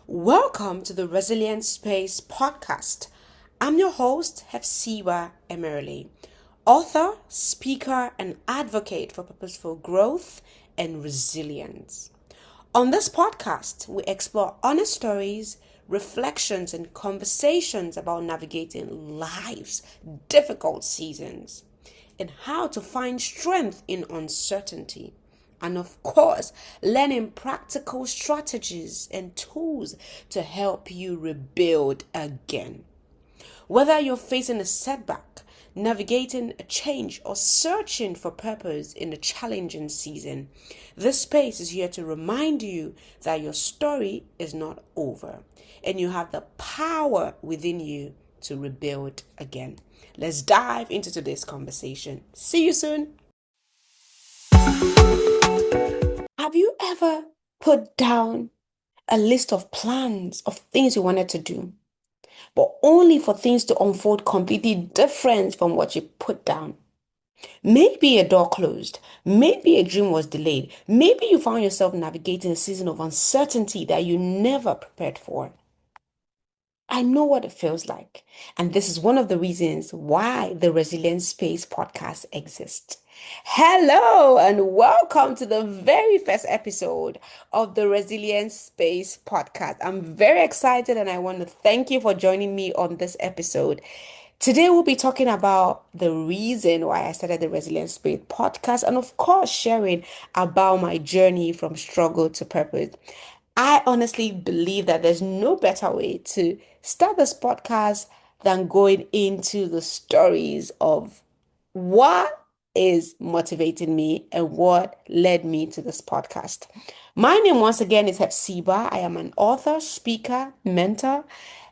Welcome to the Resilient Space podcast. I'm your host, Hephzibah Emereole, author, speaker, and advocate for purposeful growth and resilience. On this podcast, we explore honest stories, reflections, and conversations about navigating life's difficult seasons and how to find strength in uncertainty. And of course, learning practical strategies and tools to help you rebuild again. Whether you're facing a setback, navigating a change, or searching for purpose in a challenging season, this space is here to remind you that your story is not over and you have the power within you to rebuild again. Let's dive into today's conversation. See you soon. Have you ever put down a list of plans of things you wanted to do, but only for things to unfold completely different from what you put down? Maybe a door closed, maybe a dream was delayed, maybe you found yourself navigating a season of uncertainty that you never prepared for. I know what it feels like. And this is one of the reasons why the Resilient Space podcast exists. Hello, and welcome to the very first episode of the Resilient Space podcast. I'm very excited and I want to thank you for joining me on this episode. Today, we'll be talking about the reason why I started the Resilient Spirit podcast and, of course, sharing about my journey from struggle to purpose. I honestly believe that there's no better way to start this podcast than going into the stories of what is motivating me and what led me to this podcast. My name, once again, is Hephzibah. I am an author, speaker, mentor,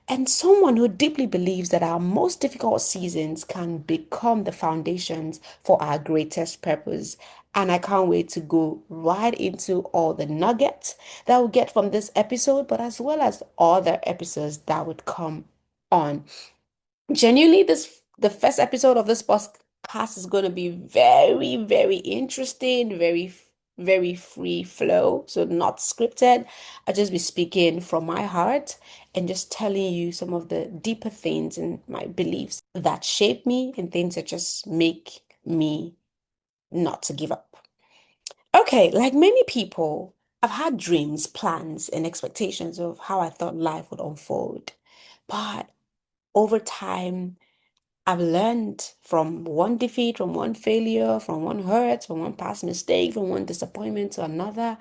and someone who deeply believes that our most difficult seasons can become the foundations for our greatest purpose. And I can't wait to go right into all the nuggets that we'll get from this episode, but as well as other episodes that would come on. Genuinely, the first episode of this podcast is going to be very, very interesting, very free flow, so not scripted. I'll just be speaking from my heart and just telling you some of the deeper things and my beliefs that shape me and things that just make me not to give up. Okay, like many people, I've had dreams, plans, and expectations of how I thought life would unfold. But over time, I've learned from one defeat, from one failure, from one hurt, from one past mistake, from one disappointment to another.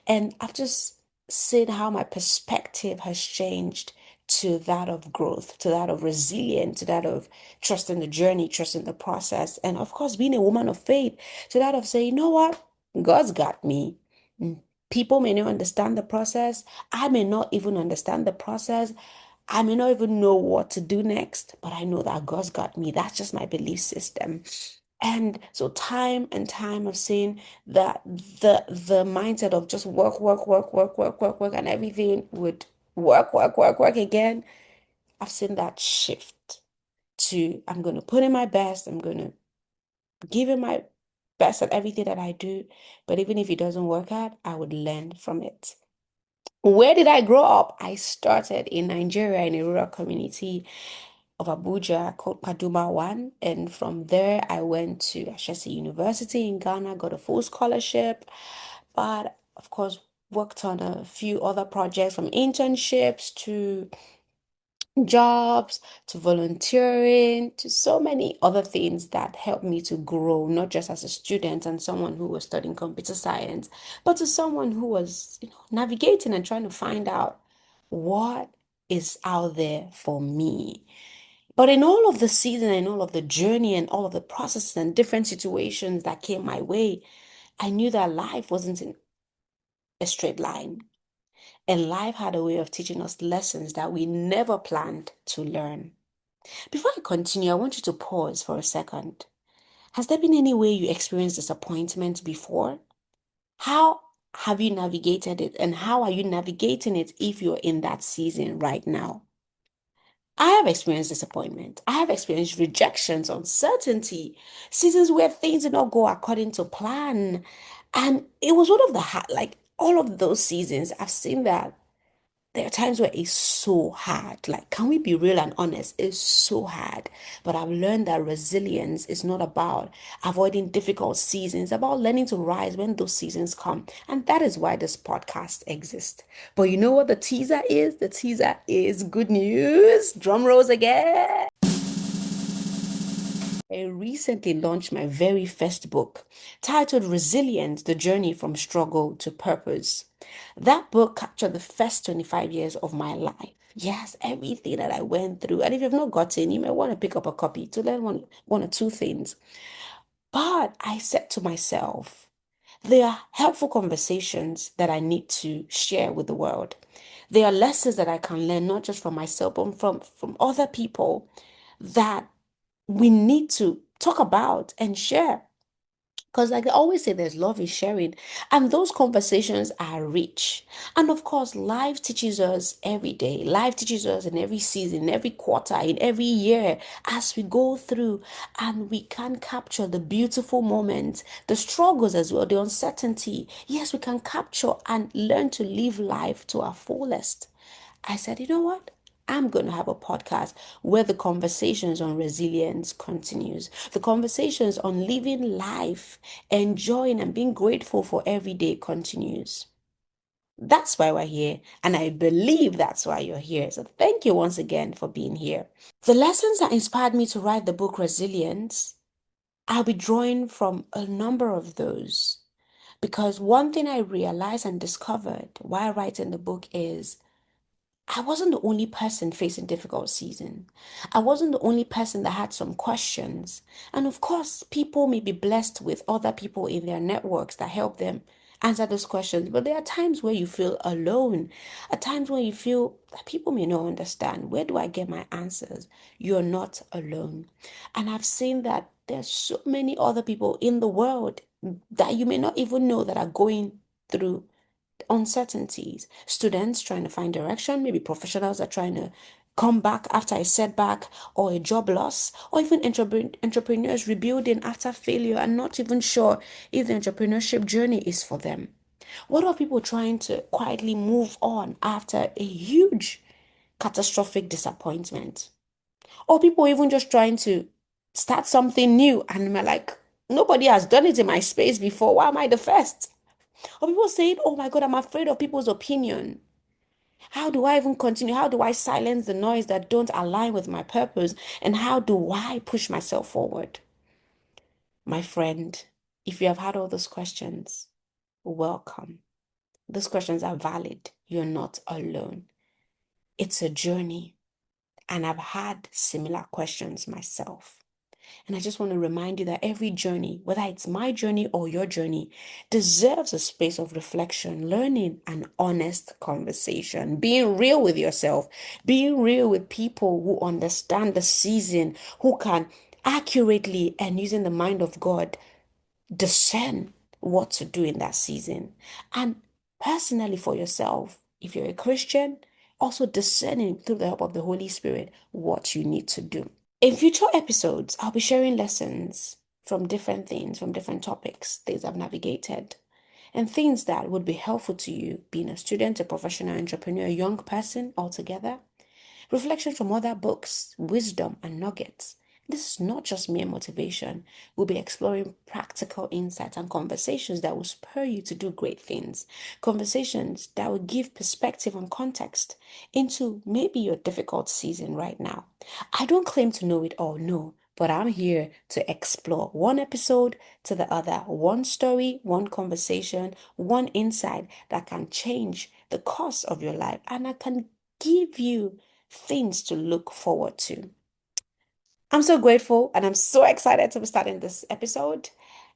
And I've just seen how my perspective has changed to that of growth, to that of resilience, to that of trusting the journey, trusting the process. And of course, being a woman of faith, to that of saying, you know what? God's got me. People may not understand the process. I may not even understand the process. I may not even know what to do next, but I know that God's got me. That's just my belief system. And so time and time I've seen that the mindset of just work, and everything would work again. I've seen that shift to I'm going to put in my best. I'm going to give it my best at everything that I do. But even if it doesn't work out, I would learn from it. Where did I grow up? I started in Nigeria in a rural community of Abuja called Paduma One. And from there, I went to Ashesi University in Ghana, got a full scholarship. But of course, worked on a few other projects from internships to jobs to volunteering to so many other things that helped me to grow, not just as a student and someone who was studying computer science, but to someone who was, navigating and trying to find out what is out there for me. But in all of the season and all of the journey and all of the processes and different situations that came my way, I knew that life wasn't in a straight line. And life had a way of teaching us lessons that we never planned to learn. Before I continue, I want you to pause for a second. Has there been any way you experienced disappointment before? How have you navigated it, and how are you navigating it if you're in that season right now? I have experienced disappointment. I have experienced rejections, uncertainty, seasons where things did not go according to plan. And it was one of the hard, like all of those seasons, I've seen that There are times where it's so hard. Like, can we be real and honest? It's so hard. But I've learned that resilience is not about avoiding difficult seasons, it's about learning to rise when those seasons come. And that is why this podcast exists. But you know what the teaser is? The teaser is good news. Drum rolls again. I recently launched my very first book titled Resilience: The Journey from Struggle to Purpose. That book captured the first 25 years of my life. Yes, everything that I went through. And if you've not gotten, you may want to pick up a copy to learn one or two things. But I said to myself, there are helpful conversations that I need to share with the world. There are lessons that I can learn, not just from myself, but from other people that we need to talk about and share. Because, like they always say, there's love in sharing, and those conversations are rich. And of course, life teaches us every day. Life teaches us in every season, in every quarter, in every year as we go through, and we can capture the beautiful moments, the struggles as well, the uncertainty. Yes, we can capture and learn to live life to our fullest. I said, you know what? I'm going to have a podcast where the conversations on resilience continues. The conversations on living life, enjoying and being grateful for every day continues. That's why we're here. And I believe that's why you're here. So thank you once again for being here. The lessons that inspired me to write the book Resilience, I'll be drawing from a number of those. Because one thing I realized and discovered while writing the book is I wasn't the only person facing difficult season. I wasn't the only person that had some questions. And of course, people may be blessed with other people in their networks that help them answer those questions. But there are times where you feel alone. At times when you feel that people may not understand. Where do I get my answers? You're not alone. And I've seen that there's so many other people in the world that you may not even know that are going through uncertainties. Students trying to find direction, maybe professionals are trying to come back after a setback or a job loss, or even entrepreneurs rebuilding after failure and not even sure if the entrepreneurship journey is for them. What are people trying to quietly move on after a huge catastrophic disappointment? Or people even just trying to start something new and we're like, nobody has done it in my space before. Why am I the first? Or people saying, oh my God, I'm afraid of people's opinion. How do I even continue? How do I silence the noise that don't align with my purpose? And how do I push myself forward? My friend, if you have had all those questions, welcome. Those questions are valid. You're not alone. It's a journey. And I've had similar questions myself. And I just want to remind you that every journey, whether it's my journey or your journey, deserves a space of reflection, learning, and honest conversation. Being real with yourself, being real with people who understand the season, who can accurately and using the mind of God discern what to do in that season. And personally, for yourself, if you're a Christian, also discerning through the help of the Holy Spirit what you need to do. In future episodes, I'll be sharing lessons from different things, from different topics, things I've navigated, and things that would be helpful to you, being a student, a professional, entrepreneur, a young person altogether. Reflections from other books, wisdom, and nuggets. This is not just mere motivation. We'll be exploring practical insights and conversations that will spur you to do great things. Conversations that will give perspective and context into maybe your difficult season right now. I don't claim to know it all, no, but I'm here to explore one episode to the other, one story, one conversation, one insight that can change the course of your life, and I can give you things to look forward to. I'm so grateful and I'm so excited to be starting this episode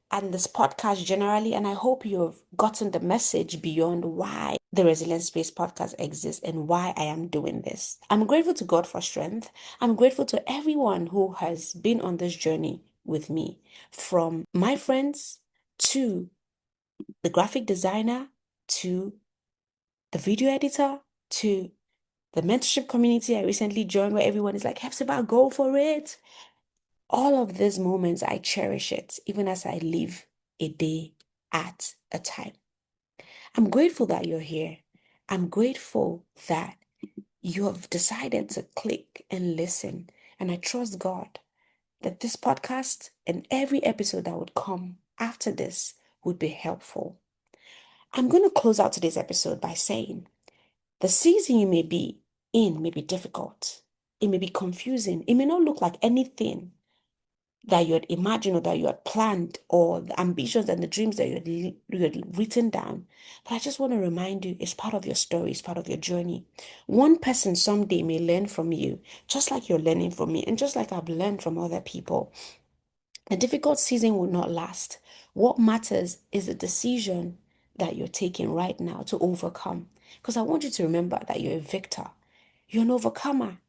and this podcast generally. And I hope you've gotten the message beyond why the Resilience Space podcast exists and why I am doing this. I'm grateful to God for strength. I'm grateful to everyone who has been on this journey with me, from my friends to the graphic designer to the video editor to the mentorship community I recently joined, where everyone is like, Hephzibah, go for it. All of these moments, I cherish it, even as I live a day at a time. I'm grateful that you're here. I'm grateful that you have decided to click and listen. And I trust God that this podcast and every episode that would come after this would be helpful. I'm going to close out today's episode by saying the season you may be in may be difficult. It may be confusing. It may not look like anything that you had imagined or that you had planned, or the ambitions and the dreams that you had written down. But I just want to remind you, it's part of your story, it's part of your journey. One person someday may learn from you, just like you're learning from me, and just like I've learned from other people. A difficult season will not last. What matters is the decision that you're taking right now to overcome. Because I want you to remember that you're a victor, you're an overcomer,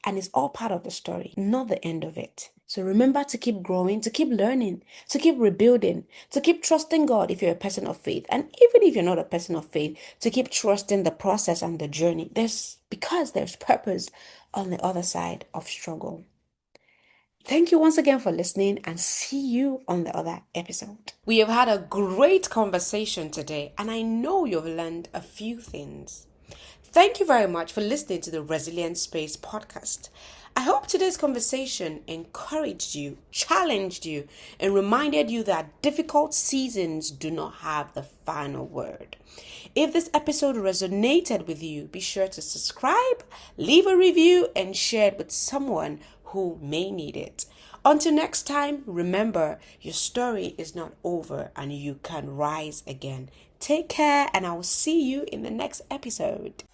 and it's all part of the story, not the end of it. So remember to keep growing, to keep learning, to keep rebuilding, to keep trusting God if you're a person of faith. And even if you're not a person of faith, to keep trusting the process and the journey. Because there's purpose on the other side of struggle. Thank you once again for listening, and see you on the other episode. We have had a great conversation today, and I know you've learned a few things. Thank you very much for listening to the Resilient Space podcast. I hope today's conversation encouraged you, challenged you, and reminded you that difficult seasons do not have the final word. If this episode resonated with you, be sure to subscribe, leave a review, and share it with someone who may need it. Until next time, remember, your story is not over and you can rise again. Take care, and I will see you in the next episode.